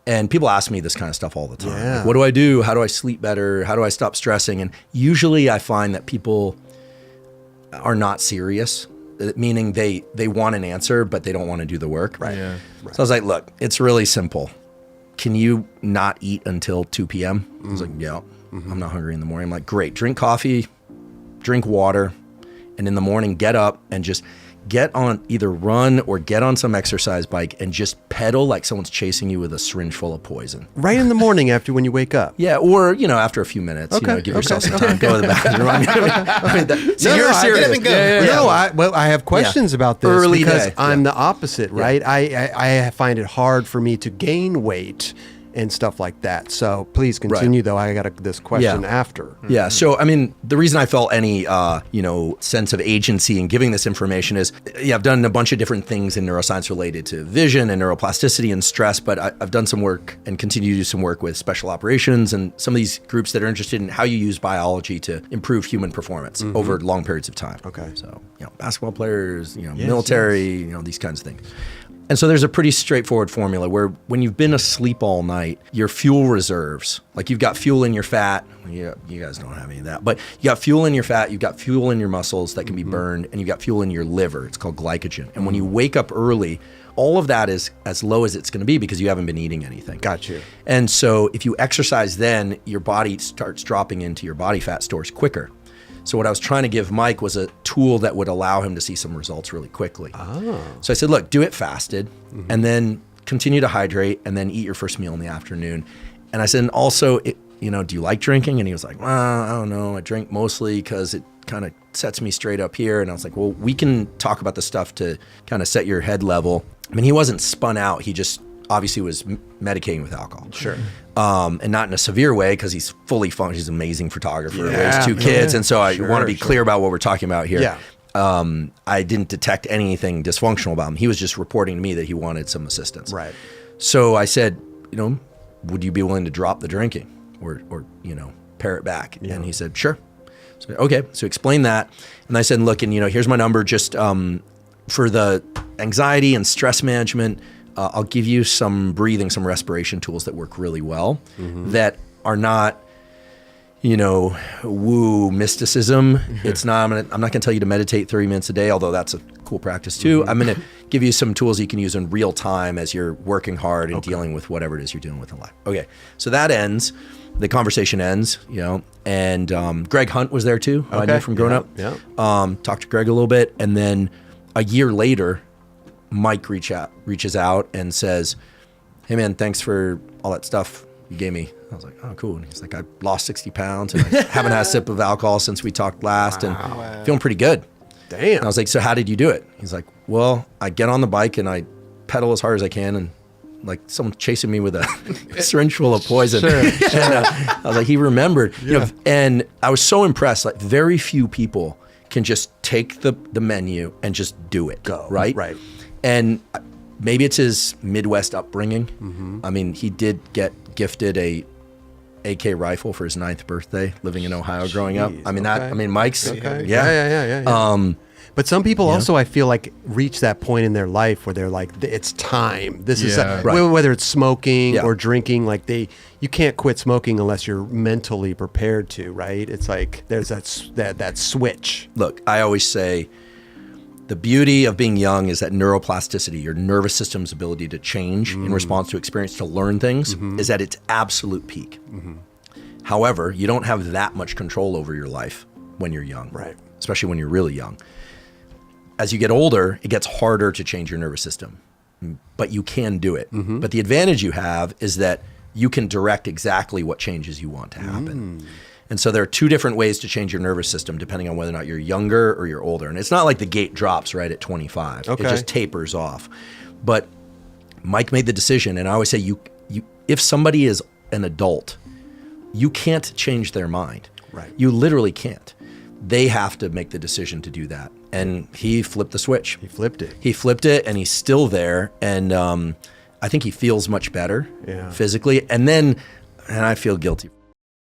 And people ask me this kind of stuff all the time. Like, what do I do? How do I sleep better? How do I stop stressing? And usually I find that people are not serious, meaning they want an answer, but they don't want to do the work. Right. Yeah. So I was like, look, it's really simple. Can you not eat until 2 p.m.? I was like, yeah, I'm not hungry in the morning. I'm like, great, drink coffee, drink water, and in the morning, get up and just get on, either run or get on some exercise bike and just pedal like someone's chasing you with a syringe full of poison. Right in the morning after when you wake up. Yeah, or, after a few minutes, give yourself some time, go to the bathroom. You're serious. I have questions about this Early because day. I'm the opposite, right? I find it hard for me to gain weight and stuff like that. So please continue, though. I got this question after. Yeah. So, I mean, the reason I felt any, sense of agency in giving this information is, I've done a bunch of different things in neuroscience related to vision and neuroplasticity and stress, but I've done some work and continue to do some work with special operations and some of these groups that are interested in how you use biology to improve human performance over long periods of time. Okay. So, basketball players, military, these kinds of things. And so there's a pretty straightforward formula where when you've been asleep all night, your fuel reserves, like you've got fuel in your fat, you guys don't have any of that, but you got fuel in your fat, you've got fuel in your muscles that can be burned, and you've got fuel in your liver. It's called glycogen. And when you wake up early, all of that is as low as it's going to be because you haven't been eating anything. Got you. And so if you exercise then, your body starts dropping into your body fat stores quicker. So what I was trying to give Mike was a tool that would allow him to see some results really quickly. Oh. So I said, look, do it fasted and then continue to hydrate and then eat your first meal in the afternoon. And I said, and also, do you like drinking? And he was like, well, I don't know. I drink mostly because it kind of sets me straight up here. And I was like, well, we can talk about the stuff to kind of set your head level. I mean, he wasn't spun out. He just obviously was medicating with alcohol. Sure. And not in a severe way because he's fully functional. He's an amazing photographer, raised 2 kids. And so I want to be clear about what we're talking about here. Yeah. I didn't detect anything dysfunctional about him. He was just reporting to me that he wanted some assistance. Right. So I said, would you be willing to drop the drinking or pare it back? Yeah. And he said, sure. So, okay. So explain that. And I said, look, and here's my number just for the anxiety and stress management. I'll give you some breathing, some respiration tools that work really well that are not, woo mysticism. It's not, I'm not going to tell you to meditate 30 minutes a day, although that's a cool practice too. I'm going to give you some tools you can use in real time as you're working hard and dealing with whatever it is you're dealing with in life. Okay. So that ends, the conversation ends, and Greg Hunt was there too, who I knew from growing up. Yeah. Talked to Greg a little bit. And then a year later, Mike reaches out and says, hey man, thanks for all that stuff you gave me. I was like, oh, cool. And he's like, I lost 60 pounds and I haven't had a sip of alcohol since we talked last and feeling pretty good. Damn. And I was like, so how did you do it? He's like, well, I get on the bike and I pedal as hard as I can and like someone chasing me with a syringe full of poison. Sure. And, I was like, he remembered. And I was so impressed. Like very few people can just take the menu and just do it. Go. Right? Right. And maybe it's his Midwest upbringing. I mean, he did get gifted a AK rifle for his 9th birthday, living in Ohio growing up. I mean, Mike's, yeah. But some people also, I feel like, reach that point in their life where they're like, it's time. This is whether it's smoking or drinking, like you can't quit smoking unless you're mentally prepared to, right? It's like there's that switch. Look, I always say the beauty of being young is that neuroplasticity, your nervous system's ability to change in response to experience, to learn things, is at its absolute peak. However, you don't have that much control over your life when you're young, right? Especially when you're really young. As you get older, it gets harder to change your nervous system, but you can do it. But the advantage you have is that you can direct exactly what changes you want to happen. And so there are 2 different ways to change your nervous system depending on whether or not you're younger or you're older. And it's not like the gate drops right at 25. It just tapers off. But Mike made the decision, and I always say, you if somebody is an adult, you can't change their mind. Right. You literally can't. They have to make the decision to do that. And he flipped the switch. He flipped it, and he's still there. And I think he feels much better physically. And I feel guilty.